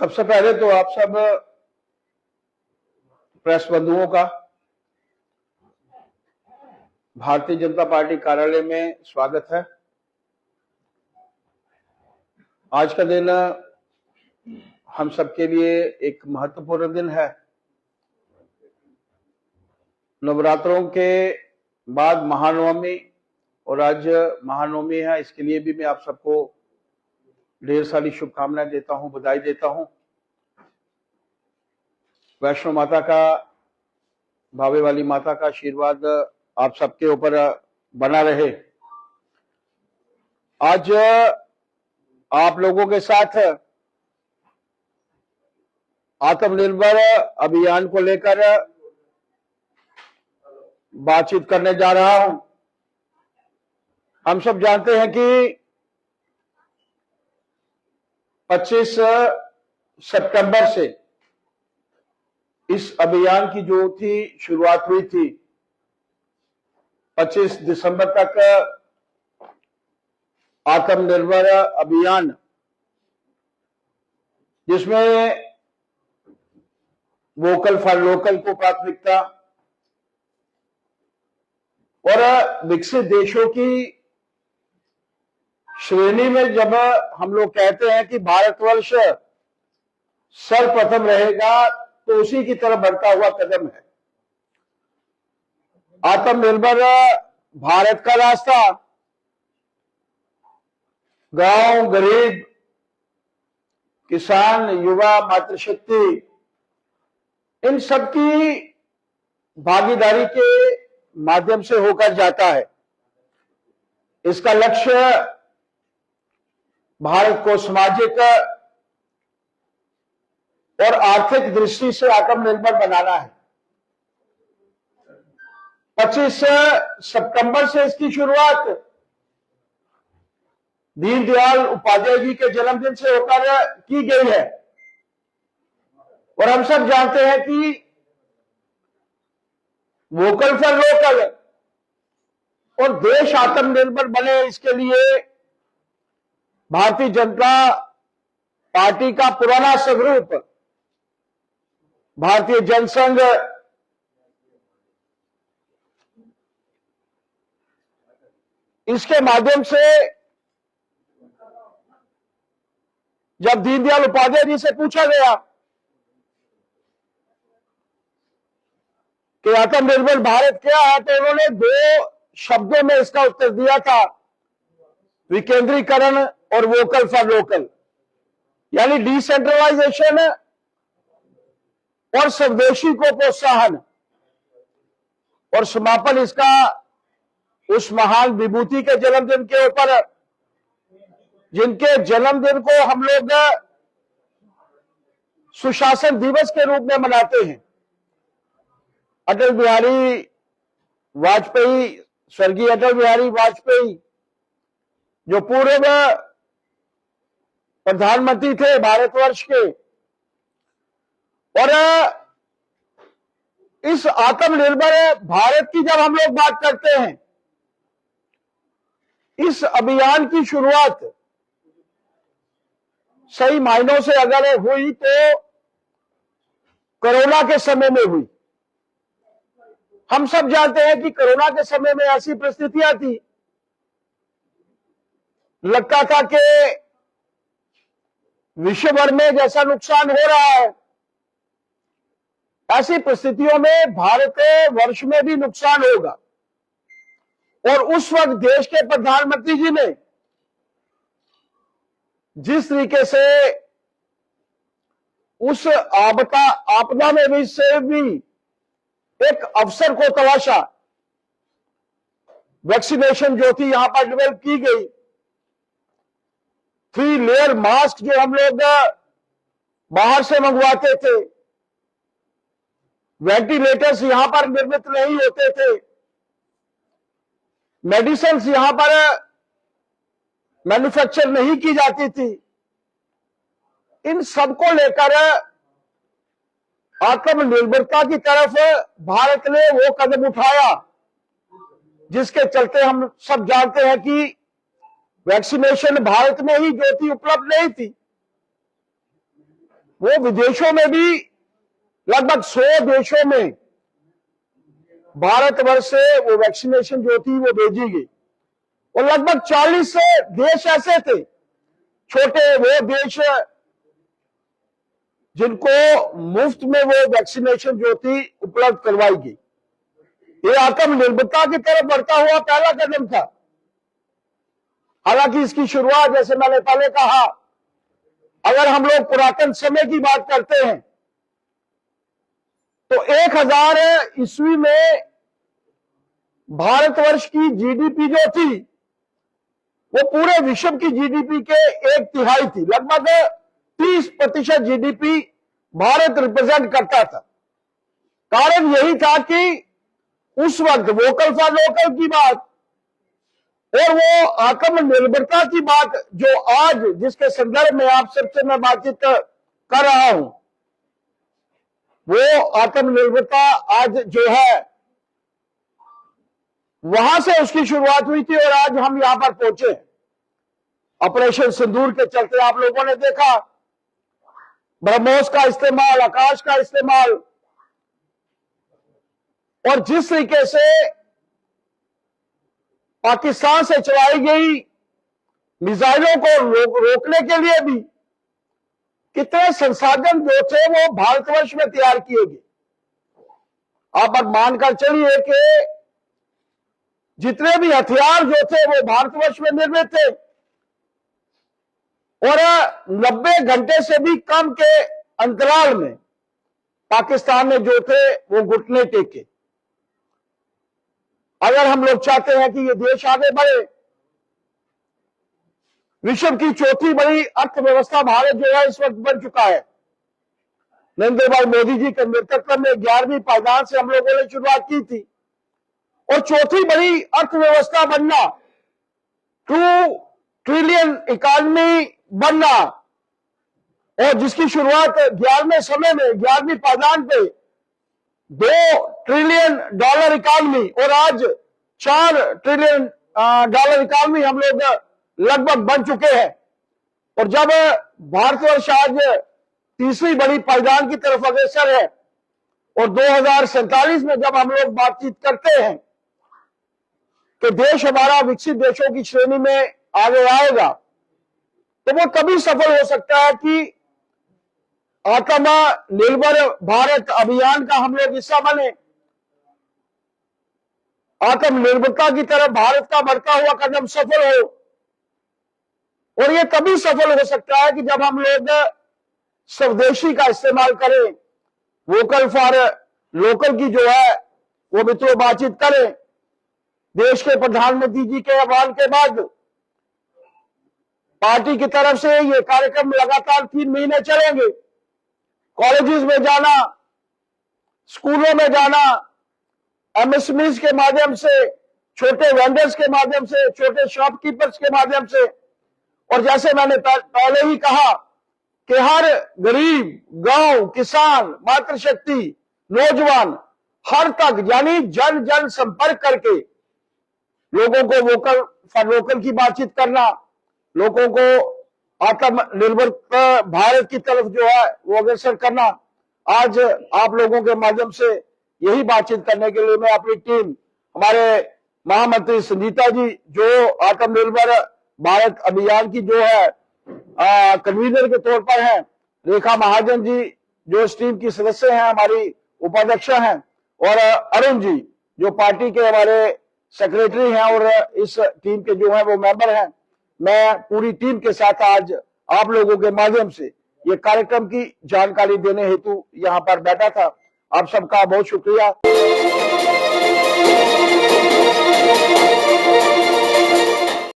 सबसे पहले तो आप सब प्रेस बंधुओं का भारतीय जनता पार्टी कार्यालय में स्वागत है। आज का दिन हम सबके लिए एक महत्वपूर्ण दिन है। नवरात्रों के बाद महानवमी और आज महानवमी है, इसके लिए भी मैं आप सबको ढेर सारी शुभकामनाएं देता हूं, बधाई देता हूं। वैष्णो माता का, भावे वाली माता का आशीर्वाद आप सबके ऊपर बना रहे। आज आप लोगों के साथ आत्मनिर्भर अभियान को लेकर बातचीत करने जा रहा हूं। हम सब जानते हैं कि 25 सितंबर से इस अभियान की जो थी शुरुआत हुई थी। 25 दिसंबर तक आत्मनिर्भर अभियान, जिसमें वोकल फॉर लोकल को प्राथमिकता और विकसित देशों की श्रेणी में जब हम लोग कहते हैं कि भारतवर्ष सर्वप्रथम रहेगा, तो उसी की तरफ बढ़ता हुआ कदम है। आत्मनिर्भर भारत का रास्ता गांव, गरीब, किसान, युवा, मातृशक्ति, इन सबकी भागीदारी के माध्यम से होकर जाता है। इसका लक्ष्य भारत को सामाजिक और आर्थिक दृष्टि से आत्मनिर्भर बनाना है। 25 सितंबर से इसकी शुरुआत दीनदयाल उपाध्याय जी के जन्मदिन से होकर की गई है। और हम सब जानते हैं कि वोकल फॉर लोकल और देश आत्मनिर्भर बने, इसके लिए भारतीय जनता पार्टी का पुराना स्वरूप भारतीय जनसंघ इसके माध्यम से जब दीनदयाल उपाध्याय जी से पूछा गया कि आत्मनिर्भर भारत क्या है, तो उन्होंने 2 शब्दों में इसका उत्तर दिया था, विकेंद्रीकरण और वोकल फॉर लोकल, यानी डिसेंट्रलाइजेशन और स्वदेशी को प्रोत्साहन। और समापन इसका उस महान विभूति के जन्मदिन के ऊपर, जिनके जन्मदिन को हम लोग सुशासन दिवस के रूप में मनाते हैं। अटल बिहारी वाजपेयी, स्वर्गीय अटल बिहारी वाजपेयी, जो पूर्व प्रधानमंत्री थे भारतवर्ष के। और इस आत्मनिर्भर भारत की जब हम लोग बात करते हैं, इस अभियान की शुरुआत सही मायनों से अगर हुई तो कोरोना के समय में हुई। हम सब जानते हैं कि कोरोना के समय में ऐसी परिस्थितियां थी, लगता था कि विश्व भर में जैसा नुकसान हो रहा है, ऐसी परिस्थितियों में भारत वर्ष में भी नुकसान होगा। और उस वक्त देश के प्रधानमंत्री जी ने जिस तरीके से उस आपदा में भी से भी एक अवसर को तलाशा, वैक्सीनेशन जो थी यहां पर डेवलप की गई, 3 लेयर मास्क जो हम लोग बाहर से मंगवाते थे, वेंटिलेटर्स यहां पर निर्मित नहीं होते थे, मेडिसिन यहां पर मैन्युफैक्चर नहीं की जाती थी। इन सबको लेकर आत्मनिर्भरता की तरफ भारत ने वो कदम उठाया, जिसके चलते हम सब जानते हैं कि वैक्सीनेशन भारत में ही जो थी उपलब्ध नहीं थी। वो विदेशों में भी लगभग 100 देशों में भारतवर्ष से वो वैक्सीनेशन जो थी वो भेजी गई और लगभग 40 देश ऐसे थे, छोटे वो देश जिनको मुफ्त में वो वैक्सीनेशन जो थी उपलब्ध करवाई गई। ये आत्मनिर्भरता की तरफ बढ़ता हुआ पहला कदम था। हालांकि इसकी शुरुआत, जैसे मैंने पहले कहा, अगर हम लोग पुरातन समय की बात करते हैं तो 1000 ईस्वी में भारतवर्ष की जीडीपी जो थी वो पूरे विश्व की जीडीपी के 1/3 थी। लगभग 30% जीडीपी भारत रिप्रेजेंट करता था। कारण यही था कि उस वक्त वोकल फॉर लोकल की बात और वो आत्मनिर्भरता की बात जो आज जिसके संदर्भ में आप सबसे मैं बातचीत कर रहा हूं, वो आत्मनिर्भरता आज जो है वहां से उसकी शुरुआत हुई थी और आज हम यहां पर पहुंचे। ऑपरेशन सिंदूर के चलते आप लोगों ने देखा ब्रह्मोस का इस्तेमाल, आकाश का इस्तेमाल, और जिस तरीके से पाकिस्तान से चलाई गई मिसाइलों को रोकने के लिए भी कितने संसाधन जो थे वो भारतवर्ष में तैयार किए गए। आप अब मानकर चलिए कि जितने भी हथियार जो थे वो भारतवर्ष में निर्मित थे और 90 घंटे से भी कम के अंतराल में पाकिस्तान ने जो थे वो घुटने टेके। अगर हम लोग चाहते हैं कि ये देश आगे बढ़े, विश्व की चौथी बड़ी अर्थव्यवस्था भारत जो है इस वक्त बन चुका है। नरेंद्र भाई मोदी जी के नेतृत्व में 11वीं पायदान से हम लोगों ने शुरुआत की थी और चौथी बड़ी अर्थव्यवस्था बनना, 2 ट्रिलियन इकॉनमी बनना, और जिसकी शुरुआत 11वें समय में 11वीं पायदान पे $2 ट्रिलियन इकॉनमी और आज $4 ट्रिलियन इकॉनमी हम लोग लगभग बन चुके हैं। और जब भारतवर्ष आज तीसरी बड़ी पायदान की तरफ अग्रसर है और 2047 में जब हम लोग बातचीत करते हैं कि देश हमारा विकसित देशों की श्रेणी में आगे आएगा, तो वो तभी सफल हो सकता है कि आत्मनिर्भर भारत अभियान का हम लोग हिस्सा बने। आत्मनिर्भरता की तरफ भारत का बढ़ता हुआ कदम सफल हो, और ये तभी सफल हो सकता है कि जब हम लोग स्वदेशी का इस्तेमाल करें, वोकल फॉर लोकल की जो है वो मित्रों बातचीत करें। देश के प्रधानमंत्री जी के आह्वान के बाद पार्टी की तरफ से ये कार्यक्रम लगातार 3 महीने चलेंगे। कॉलेजेस में जाना, स्कूलों में जाना, एमएसएमईज के माध्यम से, छोटे वेंडर्स के माध्यम से, छोटे शॉपकीपर्स के माध्यम से, और जैसे मैंने पहले ही कहा कि हर गरीब, गांव, किसान, मातृशक्ति, नौजवान, हर तक यानी जन जन संपर्क करके लोगों को वोकल फॉर लोकल की बातचीत करना, लोगों को आत्मनिर्भर भारत की तरफ जो है वो अग्रसर करना। आज आप लोगों के माध्यम से यही बातचीत करने के लिए मैं अपनी टीम, हमारे महामंत्री संगीता जी जो आत्मनिर्भर भारत अभियान की जो है कन्वीनर के तौर पर हैं, रेखा महाजन जी जो इस टीम की सदस्य हैं, हमारी उपाध्यक्ष हैं, और अरुण जी जो पार्टी के हमारे सेक्रेटरी हैं और इस टीम के जो है वो मेंबर हैं। मैं पूरी टीम के साथ आज आप लोगों के माध्यम से ये कार्यक्रम की जानकारी देने हेतु यहाँ पर बैठा था। आप सबका बहुत शुक्रिया।